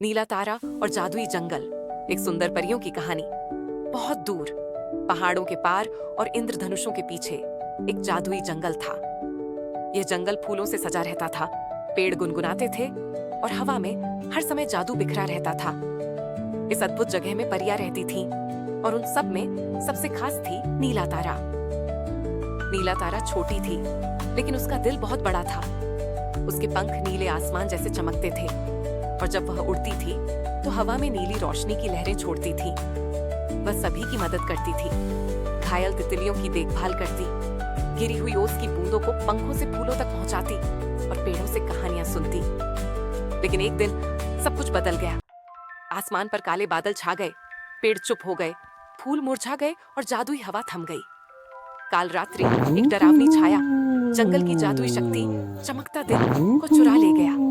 नीला तारा और जादुई जंगल, एक सुंदर परियों की कहानी। बहुत दूर पहाड़ों के पार और इंद्रधनुषों के पीछे एक जादुई जंगल था। यह जंगल फूलों से सजा रहता था, पेड़ गुनगुनाते थे और हवा में हर समय जादू बिखरा रहता था। इस अद्भुत जगह में परियां रहती थीं और उन सब में सबसे खास थी नीला तारा। नीला तारा छोटी थी, लेकिन उसका दिल बहुत बड़ा था। उसके पंख नीले आसमान जैसे चमकते थे और जब वह उड़ती थी तो हवा में नीली रोशनी की लहरें छोड़ती थी। वह सभी की मदद करती थी, घायल तितलियों की देखभाल करती, गिरी हुई ओस की बूंदों को पंखों से फूलों तक पहुंचाती और पेड़ों से कहानियां सुनती। लेकिन एक दिन सब कुछ बदल गया। आसमान पर काले बादल छा गए, पेड़ चुप हो गए, फूल मुरझा गए और जादुई हवा थम गई। काल रात्रि एक डरावनी छाया, जंगल की जादुई शक्ति चमकता दिल को चुरा ले गया।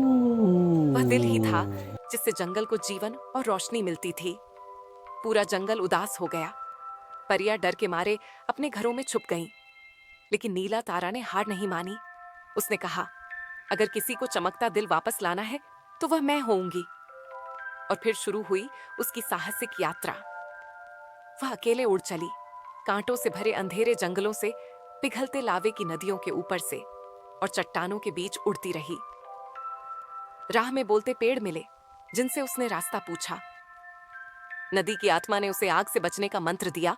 वह दिल ही था जिससे जंगल को जीवन और रोशनी मिलती थी। पूरा जंगल उदास हो गया। परियां डर के मारे अपने घरों में छुप गईं। लेकिन नीला तारा ने हार नहीं मानी। उसने कहा, अगर किसी को चमकता दिल वापस लाना है तो वह मैं होऊंगी। और फिर शुरू हुई उसकी साहसिक यात्रा। वह अकेले उड़ चली, कांटों से भरे अंधेरे जंगलों से, पिघलते लावे की नदियों के ऊपर से और चट्टानों के बीच उड़ती रही। राह में बोलते पेड़ मिले जिनसे उसने रास्ता पूछा। नदी की आत्मा ने उसे आग से बचने का मंत्र दिया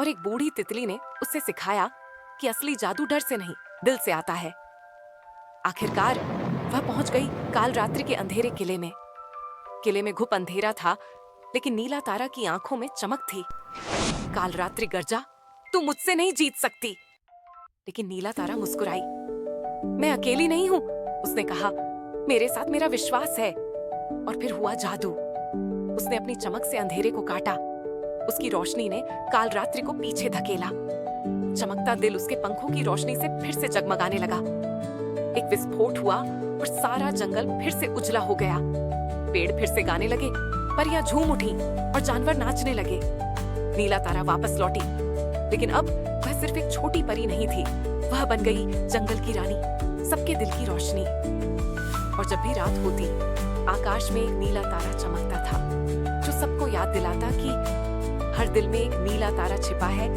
और एक बूढ़ी तितली ने उसे सिखाया कि असली जादू डर से नहीं, दिल से आता है। आखिरकार वह पहुंच गई काल रात्रि के अंधेरे किले में। किले में घुप अंधेरा था, लेकिन नीला तारा की आंखों में चमक थी। काल रात्रि गर्जा, तू मुझसे नहीं जीत सकती। लेकिन नीला तारा मुस्कुराई। मैं अकेली नहीं हूं, उसने कहा, मेरे साथ मेरा विश्वास है। और फिर हुआ जादू। उसने अपनी चमक से अंधेरे को काटा। उसकी रोशनी ने काल रात्रि को पीछे धकेला। चमकता दिल उसके पंखों की रोशनी से फिर से जगमगाने लगा। एक विस्फोट हुआ और सारा जंगल फिर से उजला हो गया। पेड़ फिर से गाने लगे, परियां झूम उठी और जानवर नाचने लगे। नीला तारा वापस लौटी, लेकिन अब वह सिर्फ एक छोटी परी नहीं थी, वह बन गई जंगल की रानी, सबके दिल की रोशनी। और जब भी रात होती, आकाश में एक नीला तारा चमकता था, जो सबको याद दिलाता कि हर दिल में एक नीला तारा छिपा है